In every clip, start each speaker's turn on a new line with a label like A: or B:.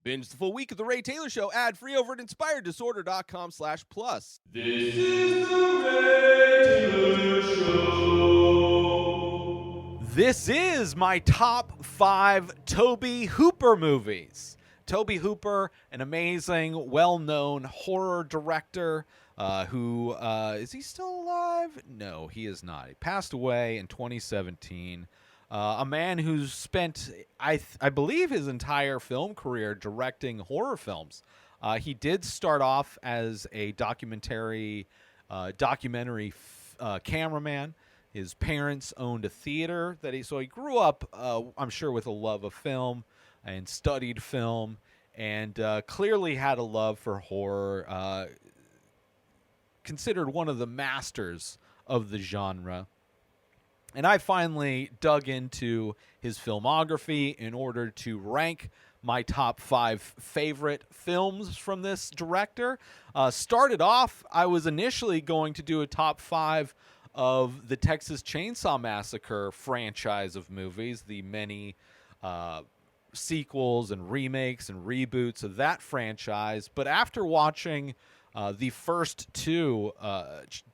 A: Binge the full week of The Ray Taylor Show ad-free over at inspireddisorder.com/plus.
B: This is The Ray Taylor Show.
C: This is my top 5 Tobe Hooper movies. Tobe Hooper, an amazing, well-known horror director who, is he still alive? No, he is not. He passed away in 2017. A man who's spent, I believe, his entire film career directing horror films. He did start off as a documentary cameraman. His parents owned a theater so he grew up, I'm sure, with a love of film and studied film, and clearly had a love for horror. Considered one of the masters of the genre. And I finally dug into his filmography in order to rank my top 5 favorite films from this director. Started off, I was initially going to do a top 5 of the Texas Chain Saw Massacre franchise of movies, the many sequels and remakes and reboots of that franchise. But after watching the first 2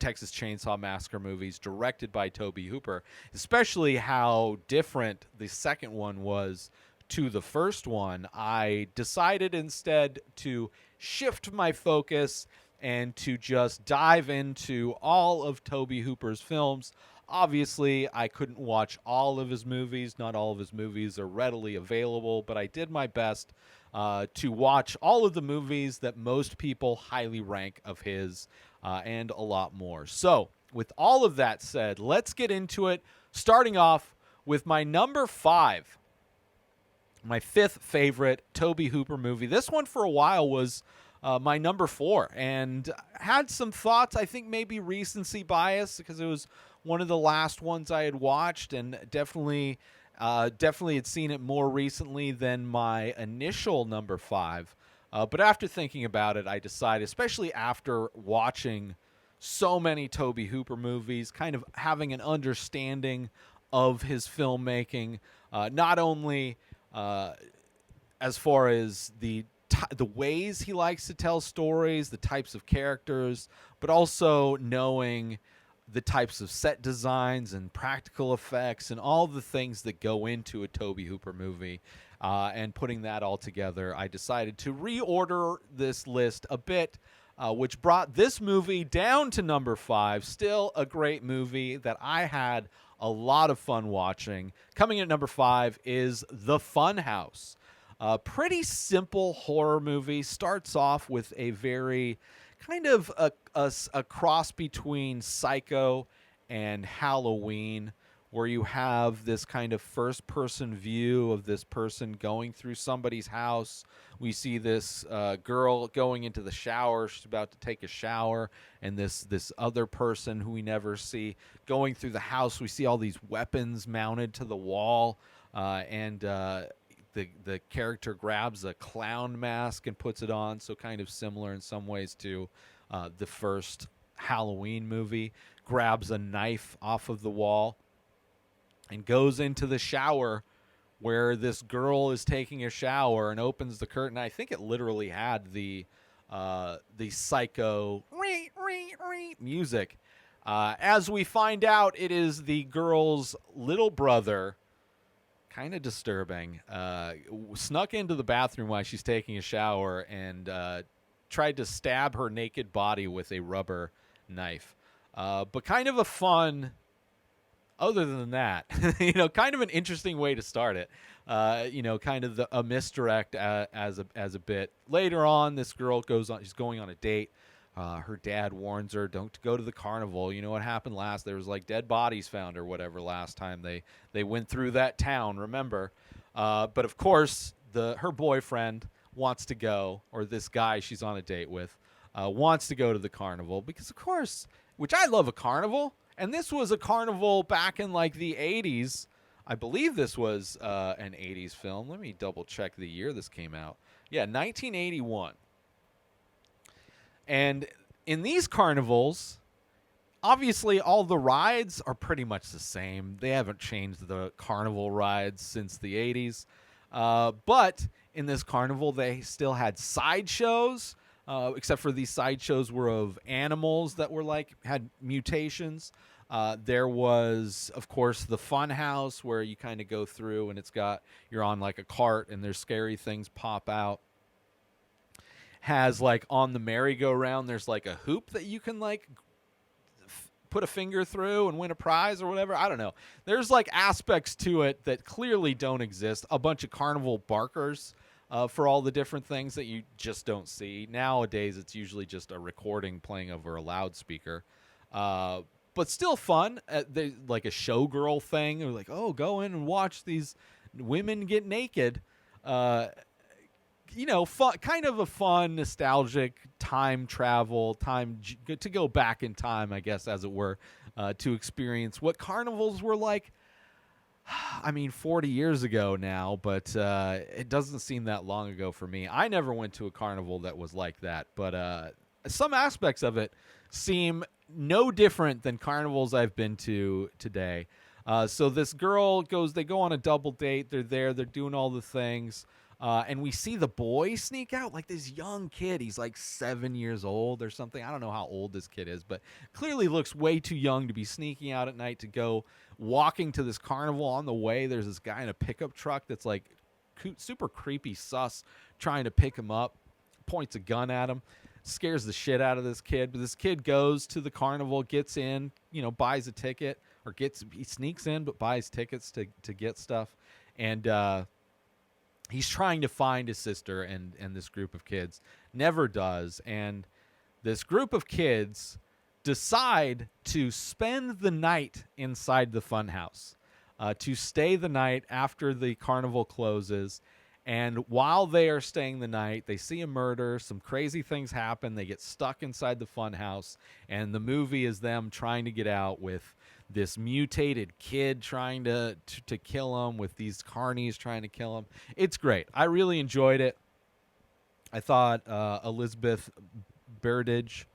C: Texas Chain Saw Massacre movies directed by Tobe Hooper, especially how different the second one was to the first one, I decided instead to shift my focus and to just dive into all of Tobe Hooper's films. Obviously, I couldn't watch all of his movies. Not all of his movies are readily available, but I did my best to watch all of the movies that most people highly rank of his, and a lot more. So, with all of that said, let's get into it, starting off with my number 5, my 5th favorite Tobe Hooper movie. This one for a while was my number 4, and had some thoughts, I think maybe recency bias, because it was one of the last ones I had watched, and definitely had seen it more recently than my initial number 5. But after thinking about it, I decided, especially after watching so many Tobe Hooper movies, kind of having an understanding of his filmmaking, not only as far as the ways he likes to tell stories, the types of characters, but also knowing the types of set designs and practical effects and all the things that go into a Tobe Hooper movie, and putting that all together, I decided to reorder this list a bit, which brought this movie down to number 5. Still a great movie that I had a lot of fun watching. Coming in at number 5 is The Funhouse. A pretty simple horror movie. Starts off with a very kind of a cross between Psycho and Halloween, where you have this kind of first-person view of this person going through somebody's house. We see this girl going into the shower. She's about to take a shower, and this other person who we never see going through the house. We see all these weapons mounted to the wall, and the character grabs a clown mask and puts it on, so kind of similar in some ways to the first Halloween movie. Grabs a knife off of the wall and goes into the shower where this girl is taking a shower and opens the curtain. I think it literally had the Psycho music. As we find out, it is the girl's little brother. Kind of disturbing. Snuck into the bathroom while she's taking a shower and tried to stab her naked body with a rubber knife. But kind of a fun, other than that, kind of an interesting way to start it. Kind of a misdirect as a bit. Later on, this girl she's going on a date. Her dad warns her, don't go to the carnival. You know what happened last? There was like dead bodies found or whatever last time they went through that town, remember? But of course, her boyfriend wants to go, or this guy she's on a date with, wants to go to the carnival because, of course, which I love a carnival. And this was a carnival back in like the 80s. I believe this was an 80s film. Let me double check the year this came out. Yeah, 1981. And in these carnivals, obviously all the rides are pretty much the same. They haven't changed the carnival rides since the 80s. But in this carnival, they still had sideshows, except for these sideshows were of animals that were had mutations. There was, of course, the fun house where you kind of go through and you're on like a cart and there's scary things pop out. Has on the merry-go-round, there's like a hoop that you can put a finger through and win a prize or whatever. I don't know. There's aspects to it that clearly don't exist. A bunch of carnival barkers for all the different things that you just don't see. Nowadays, it's usually just a recording playing over a loudspeaker. But still fun. Like a showgirl thing. They're like, oh, go in and watch these women get naked. Fun, kind of a fun, nostalgic time travel, to go back in time, I guess, as it were, to experience what carnivals were like. I mean, 40 years ago now, but it doesn't seem that long ago for me. I never went to a carnival that was like that, but some aspects of it seem no different than carnivals I've been to today. So this girl they go on a double date. They're there. They're doing all the things. And we see the boy sneak out, this young kid. He's 7 years old or something. I don't know how old this kid is, but clearly looks way too young to be sneaking out at night to go walking to this carnival. On the way, there's this guy in a pickup truck that's super creepy sus trying to pick him up, points a gun at him, scares the shit out of this kid. But this kid goes to the carnival, gets in, buys a ticket, he sneaks in but buys tickets to get stuff. And he's trying to find his sister and this group of kids. Never does. And this group of kids decide to spend the night inside the funhouse, to stay the night after the carnival closes. And while they are staying the night, they see a murder. Some crazy things happen. They get stuck inside the funhouse. And the movie is them trying to get out with this mutated kid trying to kill him, with these carnies trying to kill him. It's great. I really enjoyed it. I thought Elizabeth Berridge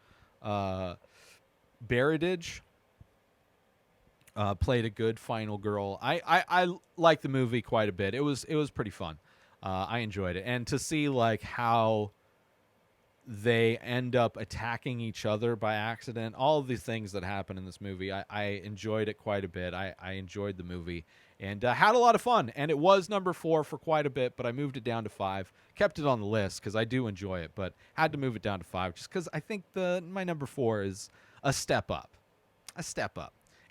C: played a good final girl. I liked the movie quite a bit. It was pretty fun. I enjoyed it. And to see how they end up attacking each other by accident, all of these things that happen in this movie, I enjoyed it quite a bit. I enjoyed the movie and had a lot of fun. And it was number 4 for quite a bit, but I moved it down to 5. Kept it on the list because I do enjoy it, but had to move it down to 5 just because I think my number 4 is a step up.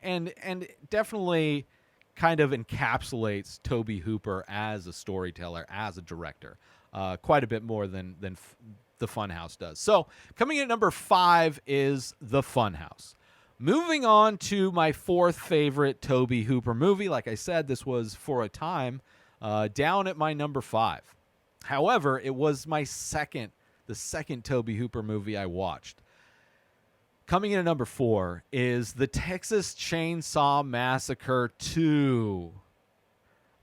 C: And definitely kind of encapsulates Tobe Hooper as a storyteller, as a director, quite a bit more than the Funhouse does. So coming in at number 5 is The Funhouse. Moving on to my 4th favorite Tobe Hooper movie. Like I said, this was for a time down at my number 5. However, it was the second Tobe Hooper movie I watched. Coming in at number 4 is the Texas Chain Saw Massacre 2.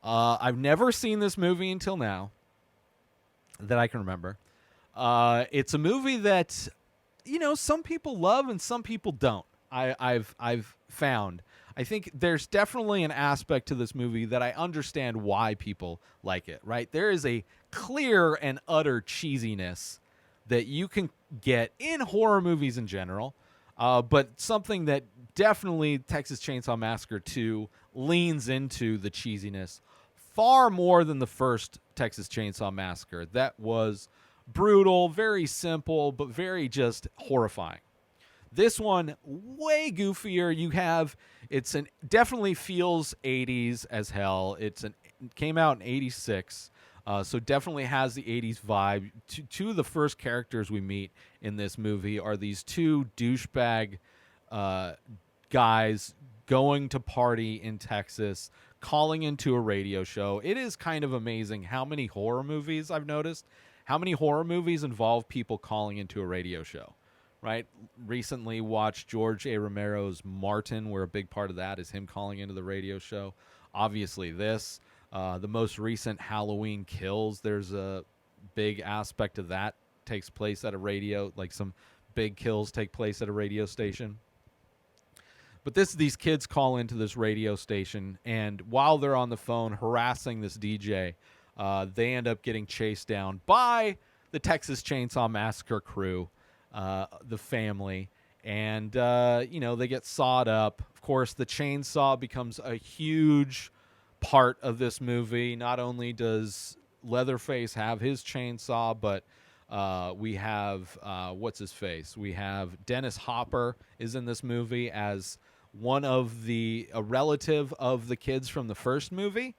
C: I've never seen this movie until now that I can remember. It's a movie that, some people love and some people don't. I've found. I think there's definitely an aspect to this movie that I understand why people like it, right? There is a clear and utter cheesiness that you can get in horror movies in general, but something that definitely Texas Chainsaw Massacre 2 leans into the cheesiness far more than the first Texas Chainsaw Massacre. That was brutal, very simple, but very just horrifying. This one, way goofier. Definitely feels 80s as hell. It came out in 86, so definitely has the 80s vibe. Two of the first characters we meet in this movie are these two douchebag guys going to party in Texas, calling into a radio show. It is kind of amazing how many horror movies I've noticed. How many horror movies involve people calling into a radio show, right? Recently watched George A. Romero's Martin, where a big part of that is him calling into the radio show. Obviously this, the most recent Halloween Kills, there's a big aspect of that takes place at a radio, some big kills take place at a radio station. But these kids call into this radio station, and while they're on the phone harassing this DJ They end up getting chased down by the Texas Chainsaw Massacre crew, the family, and they get sawed up. Of course, the chainsaw becomes a huge part of this movie. Not only does Leatherface have his chainsaw, but we have what's his face? We have Dennis Hopper is in this movie as one of a relative of the kids from the first movie,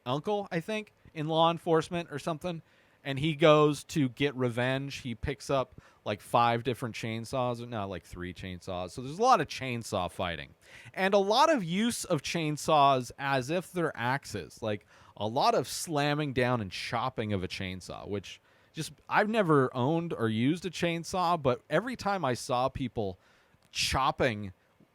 C: uncle, I think, in law enforcement or something. And he goes to get revenge. He picks up like 5 different chainsaws, or no, like 3 chainsaws. So there's a lot of chainsaw fighting and a lot of use of chainsaws as if they're axes, like a lot of slamming down and chopping of a chainsaw, which just I've never owned or used a chainsaw, but every time I saw people chopping,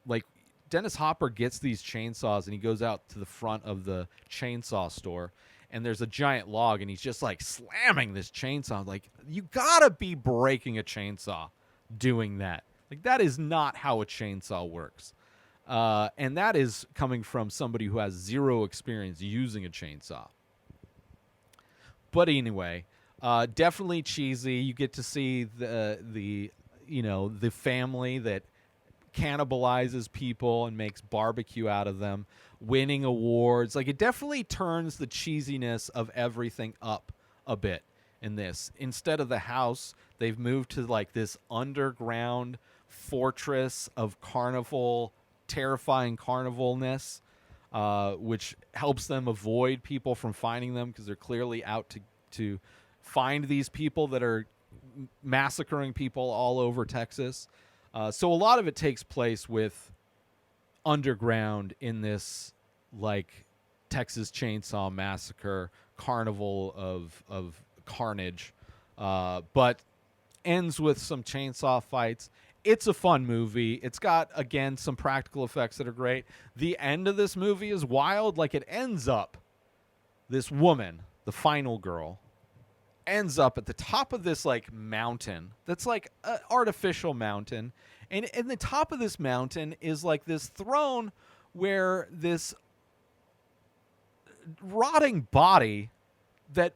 C: like Dennis Hopper gets these chainsaws and he goes out to the front of the chainsaw store and there's a giant log and he's just like slamming this chainsaw. Like, you gotta be breaking a chainsaw doing that. Like, that is not how a chainsaw works. And that is coming from somebody who has 0 experience using a chainsaw. But anyway, definitely cheesy. You get to see the family that cannibalizes people and makes barbecue out of them, winning awards. Like, it definitely turns the cheesiness of everything up a bit in this. Instead of the house, they've moved to like this underground fortress of terrifying carnivalness, which helps them avoid people from finding them because they're clearly out to find these people that are massacring people all over Texas. So a lot of it takes place with underground in this like Texas Chainsaw Massacre carnival of carnage, but ends with some chainsaw fights. It's a fun movie. It's got, again, some practical effects that are great. The end of this movie is wild. Like, it ends up, this woman, the final girl, ends up at the top of this like mountain that's like an artificial mountain, and in the top of this mountain is like this throne where this rotting body that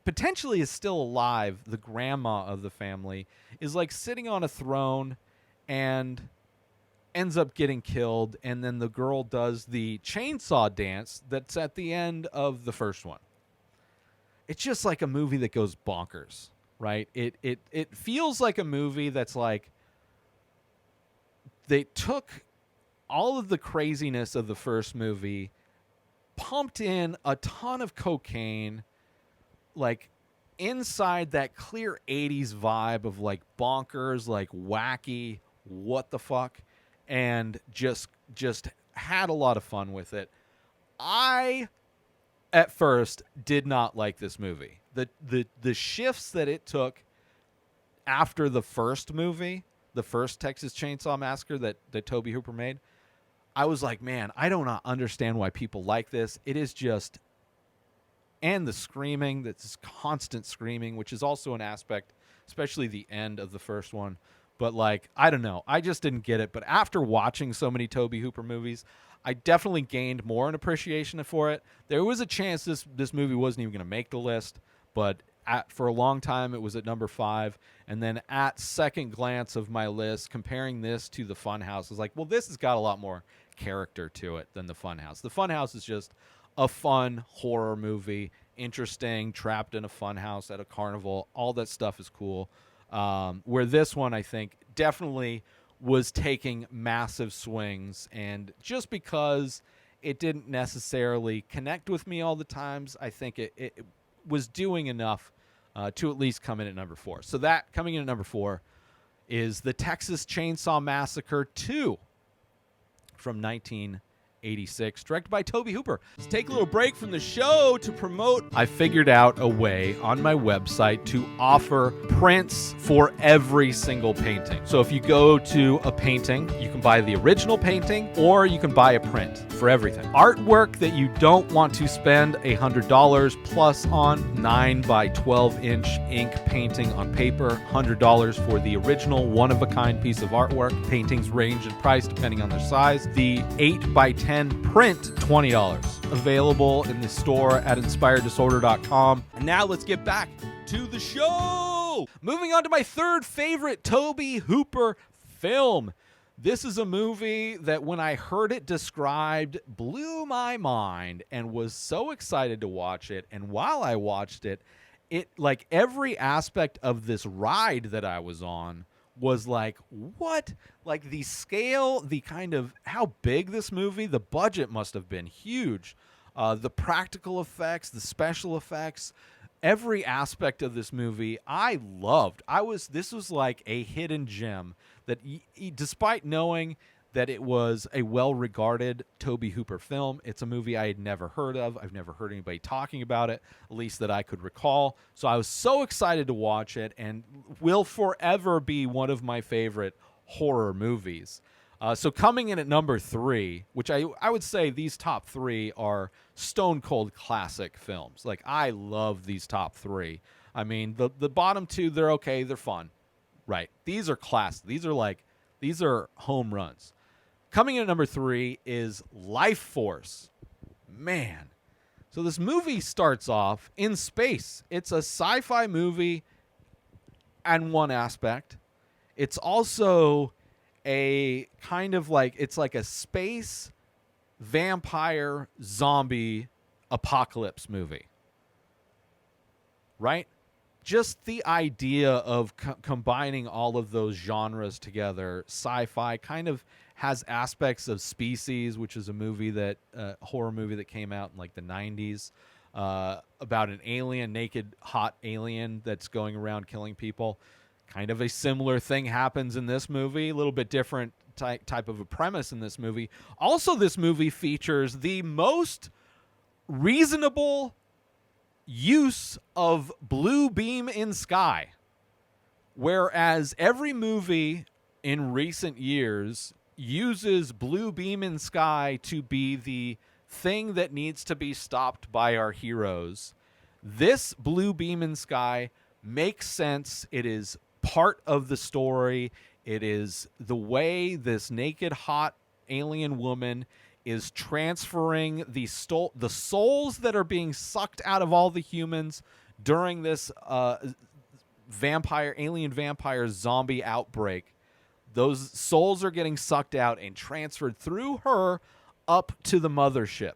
C: potentially is still alive, the grandma of the family, is like sitting on a throne and ends up getting killed. And then the girl does the chainsaw dance that's at the end of the first one. It's just like a movie that goes bonkers, right? It feels like a movie that's like they took all of the craziness of the first movie, pumped in a ton of cocaine, like inside that clear 80s vibe of like bonkers, like wacky, what the fuck, and just had a lot of fun with it. I at first did not like this movie. The shifts that it took after the first movie, the first Texas Chainsaw Massacre that Tobe Hooper made, I was like, man, I do not understand why people like this. It is just, and the screaming, that's constant screaming, which is also an aspect, especially the end of the first one. But like, I don't know, I just didn't get it. But after watching so many Tobe Hooper movies, I definitely gained more an appreciation for it. There was a chance this movie wasn't even going to make the list, but for a long time it was at number 5. And then at second glance of my list, comparing this to the Funhouse, I was like, well, this has got a lot more character to it than the Funhouse. The Funhouse is just a fun horror movie, interesting, trapped in a funhouse at a carnival. All that stuff is cool. Where this one, I think, definitely was taking massive swings, and just because it didn't necessarily connect with me all the times, I think it was doing enough to at least come in at number 4. So that, coming in at number 4, is the Texas Chainsaw Massacre 2 from 1986, directed by Tobe Hooper.
A: Let's take a little break from the show to promote.
C: I figured out a way on my website to offer prints for every single painting. So if you go to a painting, you can buy the original painting or you can buy a print for everything. Artwork that you don't want to spend $100 plus on, 9 by 12 inch ink painting on paper, $100 for the original one-of-a-kind piece of artwork. Paintings range in price depending on their size. The 8 by 10 10, print $20. Available in the store at inspireddisorder.com.
A: And now let's get back to the show.
C: Moving on to my third favorite Tobe Hooper film. This is a movie that when I heard it described blew my mind and was so excited to watch it. And while I watched it, like every aspect of this ride that I was on was like, what? Like the scale, the kind of how big this movie, the budget must have been huge. The practical effects, the special effects, every aspect of this movie I loved. This was like a hidden gem that despite knowing that it was a well-regarded Tobe Hooper film, it's a movie I had never heard of. I've never heard anybody talking about it, at least that I could recall. So I was so excited to watch it and will forever be one of my favorite horror movies. So coming in at number 3, which I would say these top 3 are stone cold classic films. Like I love these top 3. I mean, the bottom 2, they're okay, they're fun. Right. These are classic. These are home runs. Coming in at number 3 is Life Force. Man. So this movie starts off in space. It's a sci-fi movie in one aspect. It's also a kind of like, it's like a space vampire zombie apocalypse movie. Right? Just the idea of combining all of those genres together, sci-fi kind of has aspects of Species, which is a movie horror movie that came out in like the 90s, about an alien, naked, hot alien that's going around killing people. Kind of a similar thing happens in this movie, a little bit different type of a premise in this movie. Also, this movie features the most reasonable use of blue beam in sky, whereas every movie in recent years uses blue beam in sky to be the thing that needs to be stopped by our heroes. This blue beam in sky makes sense. It is part of the story. It is the way this naked hot alien woman is transferring the souls that are being sucked out of all the humans during this alien vampire zombie outbreak. Those souls are getting sucked out and transferred through her up to the mothership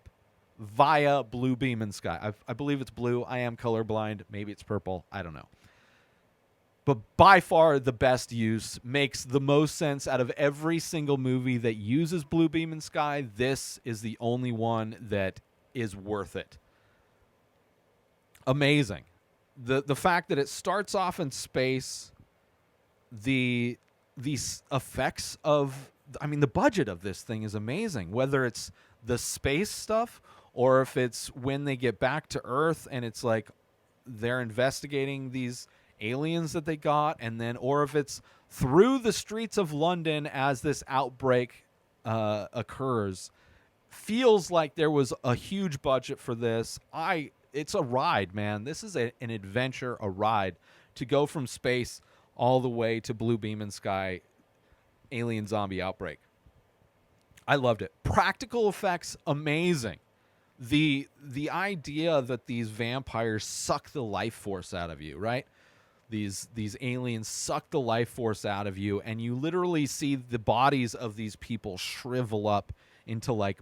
C: via blue beam in sky. I believe it's blue. I am colorblind. Maybe it's purple. I don't know. But by far the best use, makes the most sense out of every single movie that uses blue beam in sky. This is the only one that is worth it. Amazing. The fact that it starts off in space, the effects of, I mean, the budget of this thing is amazing. Whether it's the space stuff or if it's when they get back to Earth and it's like they're investigating these aliens that they got, and then or if it's through the streets of London as this outbreak occurs, feels like there was a huge budget for this. It's a ride, man. This is an adventure, a ride to go from space all the way to blue beam in sky alien zombie outbreak. I loved it. Practical effects, amazing. The idea that these vampires suck the life force out of you, right? These aliens suck the life force out of you, and you literally see the bodies of these people shrivel up into like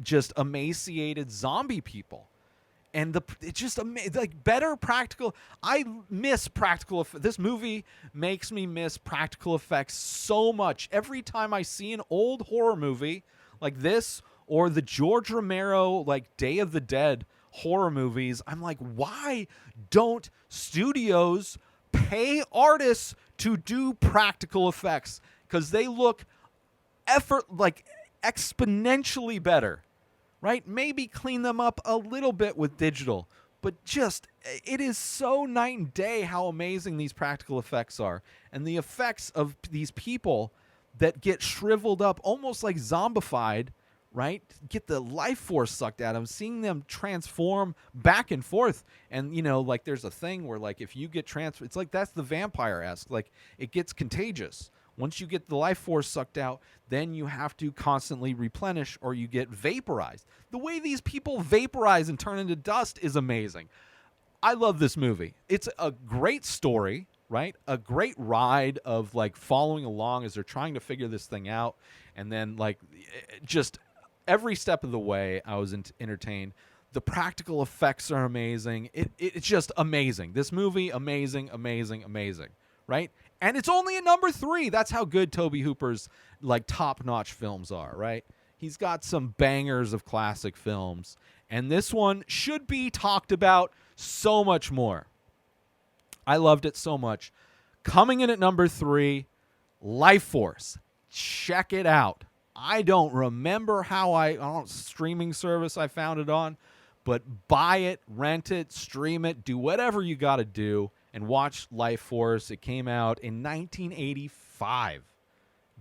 C: just emaciated zombie people. And it's just like better practical. I miss practical. This movie makes me miss practical effects so much. Every time I see an old horror movie like this or the George Romero like Day of the Dead horror movies, I'm like, why don't studios pay artists to do practical effects? Because they look exponentially better, right? Maybe clean them up a little bit with digital, but just, it is so night and day how amazing these practical effects are. And the effects of these people that get shriveled up, almost like zombified, right? Get the life force sucked out of them, seeing them transform back and forth. And, like there's a thing where like if you get transferred, it's like that's the vampire-esque. Like it gets contagious. Once you get the life force sucked out, then you have to constantly replenish or you get vaporized. The way these people vaporize and turn into dust is amazing. I love this movie. It's a great story, right? A great ride of like following along as they're trying to figure this thing out. And then like just every step of the way I was entertained. The practical effects are amazing. It's just amazing. This movie, amazing, amazing, amazing, right? And it's only a number 3. That's how good Tobe Hooper's like top-notch films are, right? He's got some bangers of classic films, and this one should be talked about so much more. I loved it so much. Coming in at number 3, Life Force. Check it out. I don't remember streaming service I found it on, but buy it, rent it, stream it, do whatever you got to do, and watch Life Force. It came out in 1985.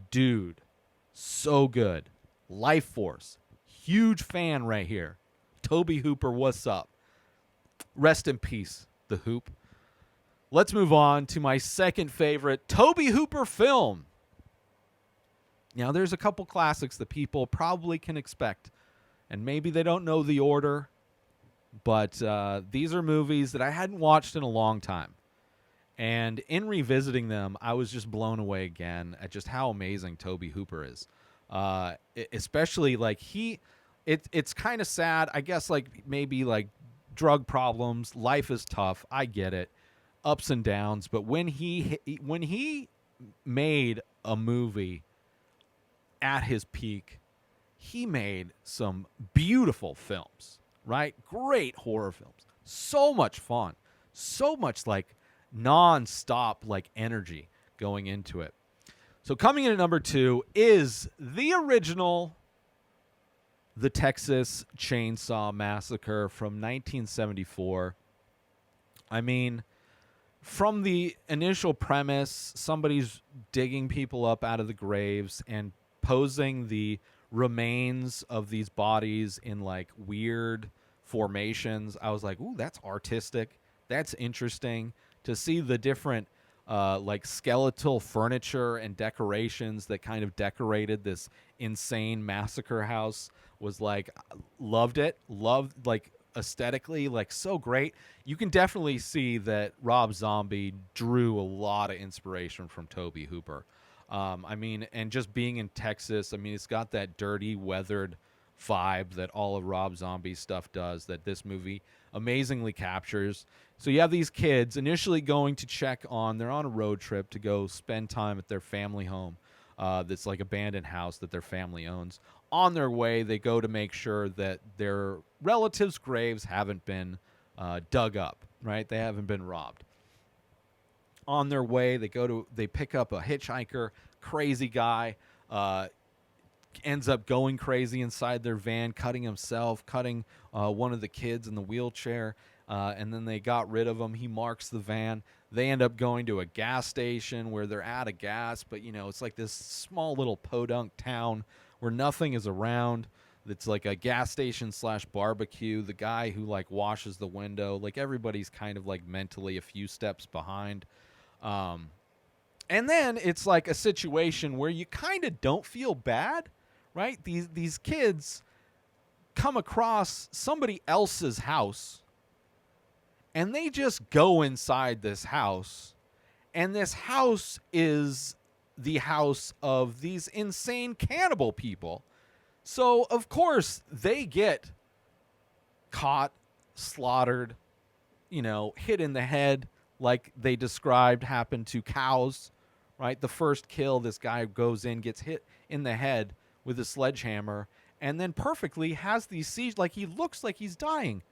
C: Dude, so good. Life Force. Huge fan right here. Tobe Hooper, what's up? Rest in peace, the Hoop. Let's move on to my second favorite Tobe Hooper film. Now, there's a couple classics that people probably can expect, and maybe they don't know the order, but these are movies that I hadn't watched in a long time. And in revisiting them, I was just blown away again at just how amazing Tobe Hooper is. Especially like it's kind of sad. I guess like maybe like drug problems. Life is tough. I get it. Ups and downs. But when he made a movie at his peak, he made some beautiful films, right? Great horror films. So much fun. So much like non-stop like energy going into it. So coming in at number 2 is the original The Texas Chain Saw Massacre from 1974. I mean, from the initial premise, somebody's digging people up out of the graves and posing the remains of these bodies in like weird formations. I was like, ooh, that's artistic. That's interesting. To see the different like skeletal furniture and decorations that kind of decorated this insane massacre house was like, loved it. Loved like aesthetically, like so great. You can definitely see that Rob Zombie drew a lot of inspiration from Tobe Hooper. I mean, and just being in Texas, I mean, it's got that dirty, weathered vibe that all of Rob Zombie's stuff does, that this movie amazingly captures. So you have these kids initially going to check on, they're on a road trip to go spend time at their family home. That's like abandoned house that their family owns. On their way, they go to make sure that their relatives' graves haven't been dug up, right? They haven't been robbed. On their way, they pick up a hitchhiker, crazy guy, ends up going crazy inside their van, cutting himself, cutting one of the kids in the wheelchair, and then they got rid of him. He marks the van. They end up going to a gas station where they're out of gas, but you know, it's like this small little podunk town where nothing is around. It's like a gas station / barbecue. The guy who like washes the window, like everybody's kind of like mentally a few steps behind. And then it's like a situation where you kind of don't feel bad, right? These kids come across somebody else's house and they just go inside this house, and this house is the house of these insane cannibal people. So, of course, they get caught, slaughtered, you know, hit in the head like they described happened to cows, right? The first kill, this guy goes in, gets hit in the head with a sledgehammer, and then perfectly has these seizures, like he looks like he's dying.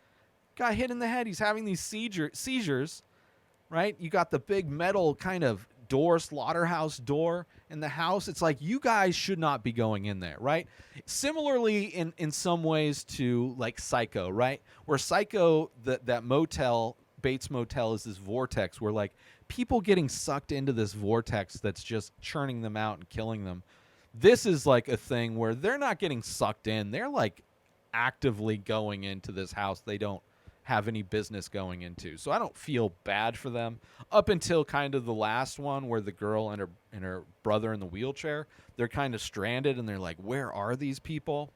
C: Got hit in the head, he's having these seizures, right? You got the big metal kind of door, slaughterhouse door in the house. It's like, you guys should not be going in there, right? Similarly, in some ways to like Psycho, right? Where Psycho, that motel, Bates Motel, is this vortex where like people getting sucked into this vortex that's just churning them out and killing them. This is like a thing where they're not getting sucked in. They're like actively going into this house they don't have any business going into. So I don't feel bad for them up until kind of the last one where the girl and her brother in the wheelchair, they're kind of stranded and they're like, where are these people?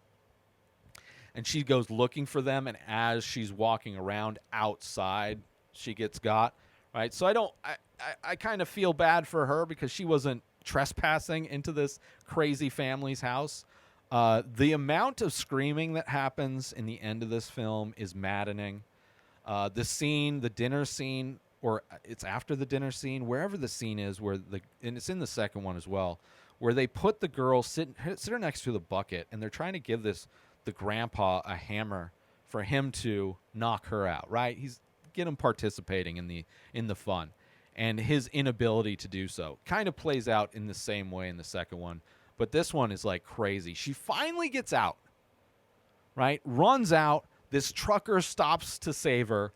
C: And she goes looking for them, and as she's walking around outside, she gets got, right? So I kind of feel bad for her because she wasn't trespassing into this crazy family's house. The amount of screaming that happens in the end of this film is maddening. The dinner scene, or it's after the dinner scene, wherever the scene is, and it's in the second one as well, where they put the girl sit her next to the bucket, and they're trying to give the grandpa a hammer for him to knock her out, right? Get him participating in the fun, and his inability to do so kind of plays out in the same way in the second one, but this one is like crazy. She finally gets out, right? Runs out. This trucker stops to save her.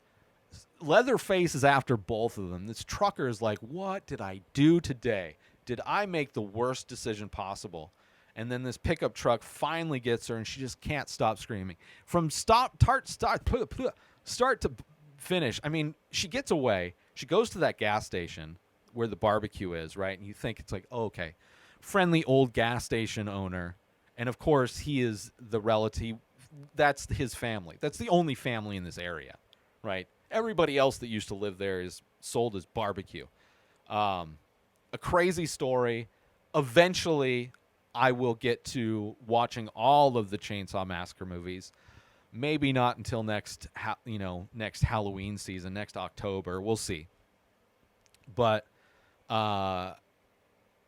C: Leatherface is after both of them. This trucker is like, what did I do today? Did I make the worst decision possible? And then this pickup truck finally gets her, and she just can't stop screaming. From start to finish, I mean, she gets away. She goes to that gas station where the barbecue is, right? And you think it's like, oh, okay, friendly old gas station owner. And, of course, he is the relative. That's his family. That's the only family in this area, right? Everybody else that used to live there is sold as barbecue. A crazy story. Eventually, I will get to watching all of the Chainsaw Massacre movies. Maybe not until next Halloween season, next October. We'll see. But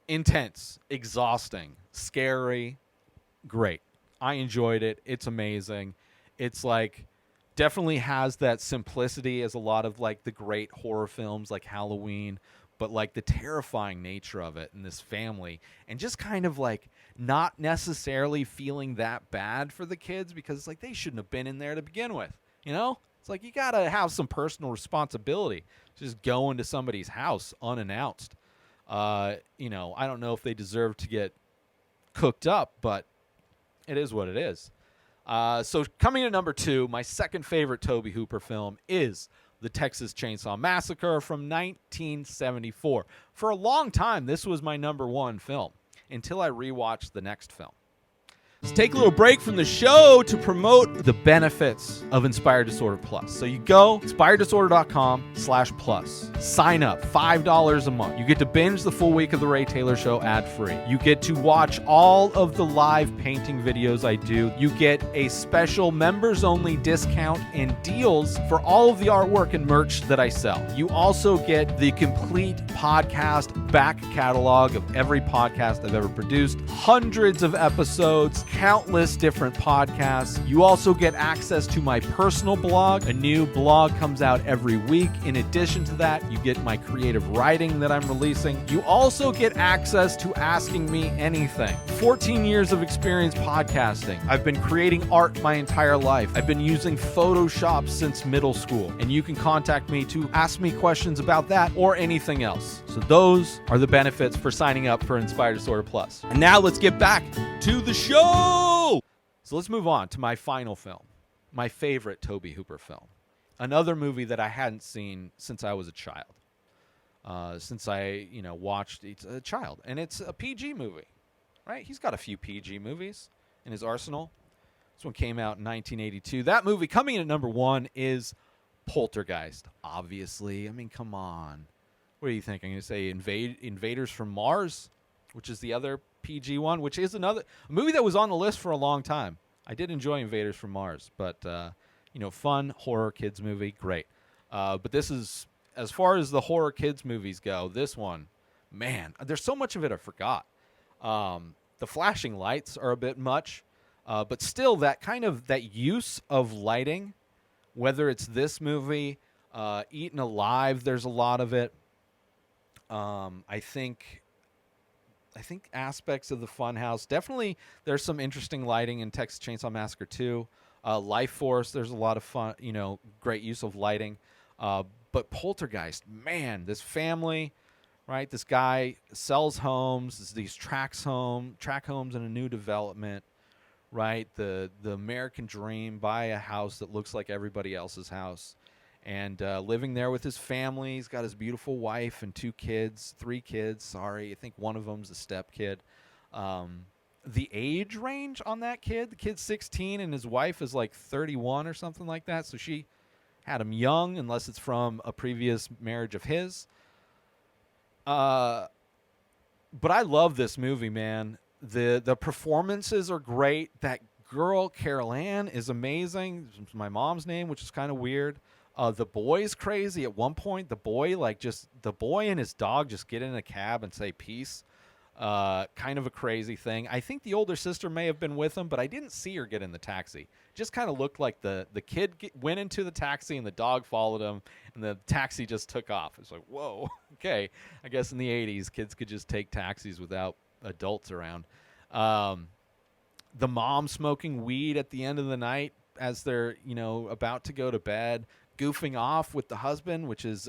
C: intense, exhausting, scary, great. I enjoyed it. It's amazing. It's like definitely has that simplicity as a lot of like the great horror films like Halloween, but like the terrifying nature of it and this family, and just kind of like not necessarily feeling that bad for the kids because it's like they shouldn't have been in there to begin with. You know, it's like you got to have some personal responsibility. Just go into somebody's house unannounced. I don't know if they deserve to get cooked up, but it is what it is. So coming to number 2, my second favorite Tobe Hooper film is The Texas Chainsaw Massacre from 1974. For a long time, this was my number 1 film until I rewatched the next film.
A: Let's take a little break from the show to promote
C: The benefits of Inspired Disorder Plus. So you go inspireddisorder.com/plus. Sign up, $5 a month. You get to binge the full week of The Ray Taylor Show ad-free. You get to watch all of the live painting videos I do. You get a special members-only discount and deals for all of the artwork and merch that I sell. You also get the complete podcast back catalog of every podcast I've ever produced, hundreds of episodes, countless different podcasts. You also get access to my personal blog. A new blog comes out every week. In addition to that, you get my creative writing that I'm releasing. You also get access to Asking Me Anything. 14 years of experience podcasting. I've been creating art my entire life. I've been using Photoshop since middle school, and you can contact me to ask me questions about that or anything else. So those are the benefits for signing up for Inspired Disorder Plus.
A: And now let's get back to the show.
C: So let's move on to my final film, my favorite Tobe Hooper film. Another movie that I hadn't seen since I was a child. Since I, watched it's a child. And it's a PG movie, right? He's got a few PG movies in his arsenal. This one came out in 1982. That movie coming in at number 1 is Poltergeist. Obviously. I mean, come on. What do you think? I'm going to say Invaders from Mars, which is the other PG one, which is a movie that was on the list for a long time. I did enjoy Invaders from Mars, but fun horror kids movie, great. But this is, as far as the horror kids movies go, this one, man, there's so much of it I forgot. The flashing lights are a bit much, but still that use of lighting, whether it's this movie, Eaten Alive, there's a lot of it. I think aspects of the Funhouse. Definitely there's some interesting lighting in Texas Chainsaw Massacre 2. Life Force, there's a lot of fun, great use of lighting. But Poltergeist, man, this family, right? This guy sells homes, these track homes in a new development, right? The American dream, buy a house that looks like everybody else's house, and living there with his family. He's got his beautiful wife and 3 kids. Sorry, I think one of them's a step kid. The age range on that kid, the kid's 16 and his wife is like 31 or something like that. So she had him young, unless it's from a previous marriage of his. But I love this movie, man. The performances are great. That girl, Carol Ann, is amazing. It's my mom's name, which is kind of weird. The boy's crazy. At one point, the boy and his dog just get in a cab and say peace. Kind of a crazy thing. I think the older sister may have been with him, but I didn't see her get in the taxi. Just kind of looked like the kid went into the taxi and the dog followed him, and the taxi just took off. It's like, whoa, okay. I guess in the 80s, kids could just take taxis without adults around. The mom smoking weed at the end of the night as they're, about to go to bed, goofing off with the husband, which is,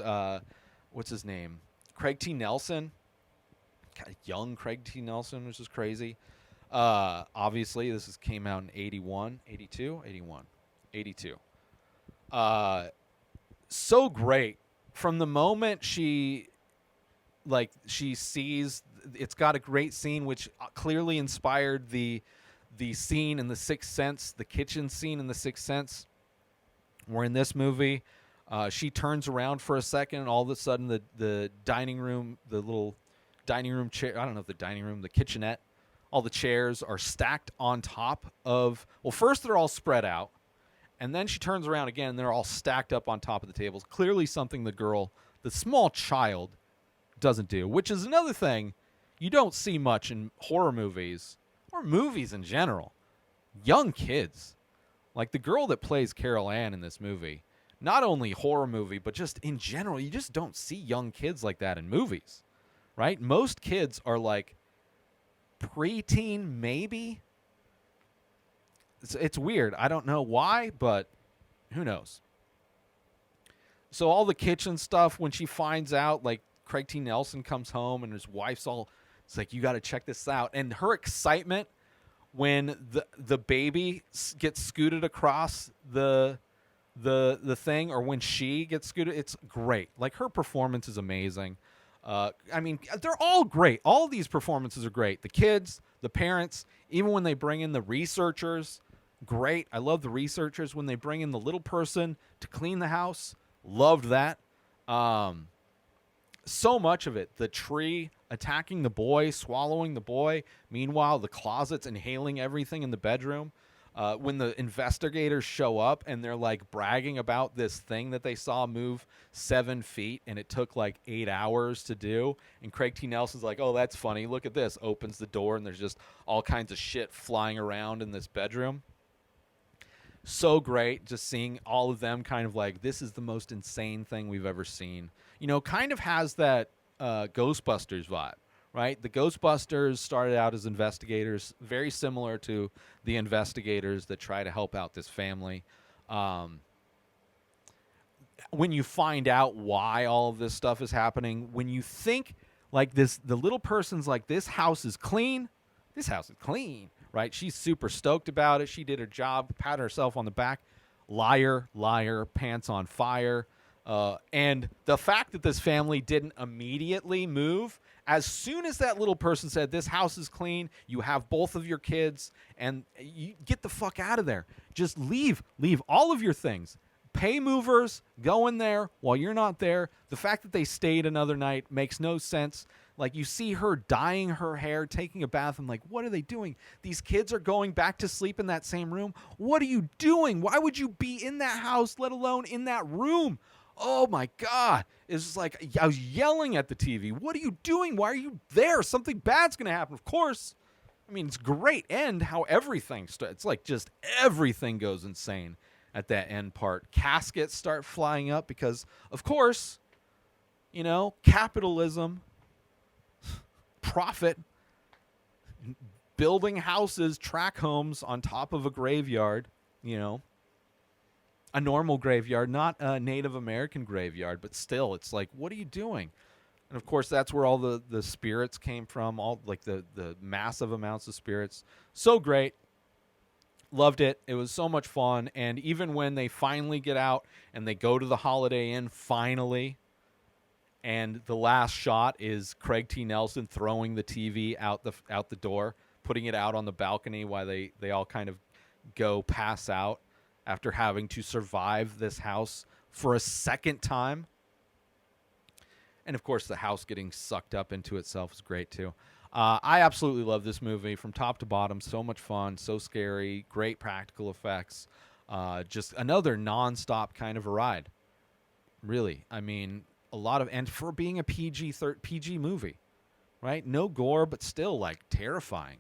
C: what's his name? Craig T. Nelson. Young Craig T. Nelson, which is crazy. Obviously, this came out in 81. So great. From the moment she sees, it's got a great scene, which clearly inspired the scene in The Sixth Sense, the kitchen scene in The Sixth Sense, where in this movie, she turns around for a second, and all of a sudden the dining room, the little dining room chair, I don't know if the dining room, the kitchenette, all the chairs are stacked on top of, well, first they're all spread out, and then she turns around again and they're all stacked up on top of the tables. Clearly something the small child doesn't do, which is another thing you don't see much in horror movies or movies in general. Young kids. Like the girl that plays Carol Ann in this movie, not only horror movie, but just in general, you just don't see young kids like that in movies. Right? Most kids are like preteen, maybe. It's weird. I don't know why, but who knows? So all the kitchen stuff, when she finds out, like Craig T. Nelson comes home and his wife's it's like, you got to check this out. And her excitement when the baby gets scooted across the thing, or when she gets scooted, it's great. Like her performance is amazing. I mean, they're all great. All of these performances are great. The kids, the parents, even when they bring in the researchers, great. I love the researchers when they bring in the little person to clean the house. Loved that. So much of it. The tree attacking the boy, swallowing the boy. Meanwhile, the closets inhaling everything in the bedroom. When the investigators show up and they're like bragging about this thing that they saw move 7 feet and it took like 8 hours to do. And Craig T. Nelson's like, oh, that's funny. Look at this. Opens the door and there's just all kinds of shit flying around in this bedroom. So great. Just seeing all of them kind of like, this is the most insane thing we've ever seen. Kind of has that Ghostbusters vibe. Right? The Ghostbusters started out as investigators, very similar to the investigators that try to help out this family. When you find out why all of this stuff is happening, when you think like this, the little person's like, this house is clean. This house is clean, right? She's super stoked about it. She did her job, pat herself on the back. Liar, liar, pants on fire. And the fact that this family didn't immediately move, as soon as that little person said, this house is clean, you have both of your kids, and you get the fuck out of there. Just leave all of your things. Pay movers, go in there while you're not there. The fact that they stayed another night makes no sense. Like, you see her dyeing her hair, taking a bath. I'm like, what are they doing? These kids are going back to sleep in that same room. What are you doing? Why would you be in that house, let alone in that room? Oh, my God. It's just like, I was yelling at the TV. What are you doing? Why are you there? Something bad's going to happen. Of course. I mean, it's great. And how everything starts. It's like just everything goes insane at that end part. Caskets start flying up because, of course, capitalism, profit, building houses, track homes on top of a graveyard, a normal graveyard, not a Native American graveyard, but still, it's like, what are you doing? And of course, that's where all the spirits came from, all like the massive amounts of spirits. So great. Loved it. It was so much fun. And even when they finally get out and they go to the Holiday Inn, finally, and the last shot is Craig T. Nelson throwing the TV out the door, putting it out on the balcony while they all kind of go pass out after having to survive this house for a second time. And, of course, the house getting sucked up into itself is great, too. I absolutely love this movie from top to bottom. So much fun, so scary, great practical effects. Just another nonstop kind of a ride. Really. I mean, a lot of... And for being a PG movie, right? No gore, but still, like, terrifying.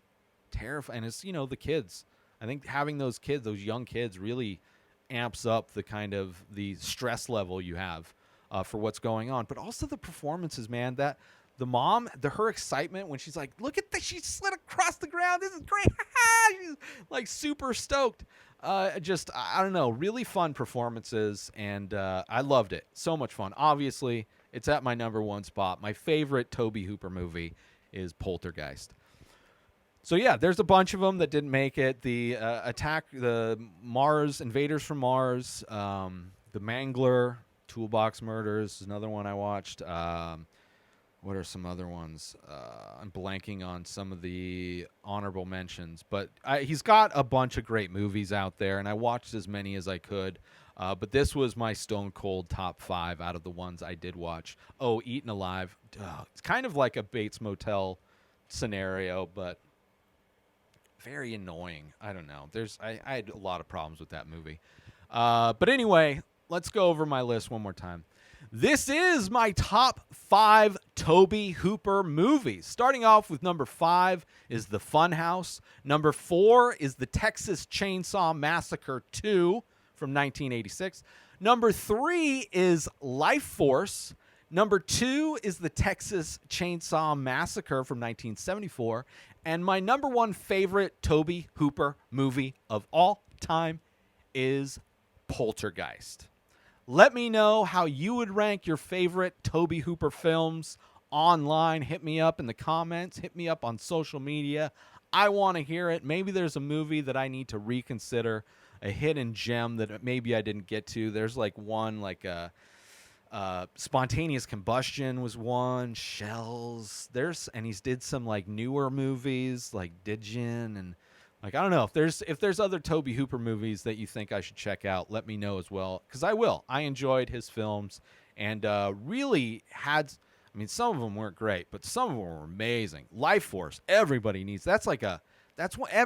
C: And it's, you know, the kids. I think having those kids, those young kids, really amps up the kind of the stress level you have for what's going on. But also the performances, man. That the mom, her excitement when she's like, look at this, she slid across the ground. This is great. She's like super stoked. I don't know, really fun performances. And I loved it. So much fun. Obviously, it's at my number one spot. My favorite Tobe Hooper movie is Poltergeist. So, yeah, there's a bunch of them that didn't make it. The Invaders from Mars, The Mangler, Toolbox Murders is another one I watched. What are some other ones? I'm blanking on some of the honorable mentions. But he's got a bunch of great movies out there, and I watched as many as I could. But this was my stone cold top 5 out of the ones I did watch. Oh, Eaten Alive. It's kind of like a Bates Motel scenario, but... very annoying. I don't know. I had a lot of problems with that movie. But anyway, let's go over my list one more time. This is my top 5 Tobe Hooper movies. Starting off with number 5 is The Funhouse. Number 4 is the Texas Chainsaw Massacre 2 from 1986. Number 3 is Life Force. Number 2 is the Texas Chainsaw Massacre from 1974. And my number 1 favorite Tobe Hooper movie of all time is Poltergeist. Let me know how you would rank your favorite Tobe Hooper films online. Hit me up in the comments. Hit me up on social media. I want to hear it. Maybe there's a movie that I need to reconsider, a hidden gem that maybe I didn't get to. There's like one, like a... Spontaneous Combustion was one. Shells. And he's did some like newer movies like Digin, and like I don't know if there's other Tobe Hooper movies that you think I should check out. Let me know as well, because I will. I enjoyed his films and really had. I mean, some of them weren't great, but some of them were amazing. Life Force. Everybody needs. That's what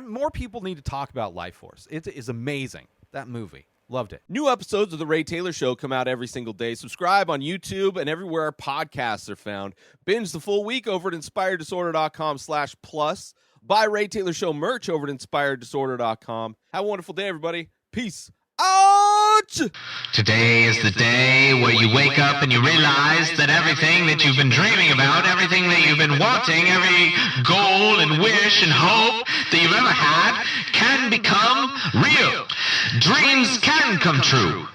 C: more people need to talk about. Life Force. It is amazing, that movie. Loved it.
A: New episodes of The Ray Taylor Show come out every single day. Subscribe on YouTube and everywhere our podcasts are found. Binge the full week over at inspireddisorder.com/plus. Buy Ray Taylor Show merch over at inspireddisorder.com. Have a wonderful day, everybody. Peace out!
D: Today is the day where you wake up and you realize that everything that you've been dreaming about, everything that you've been wanting, every goal and wish and hope that you've ever had can become real. Dreams can come true.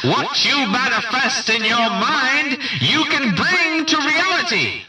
D: What you manifest in your mind, you can bring to reality.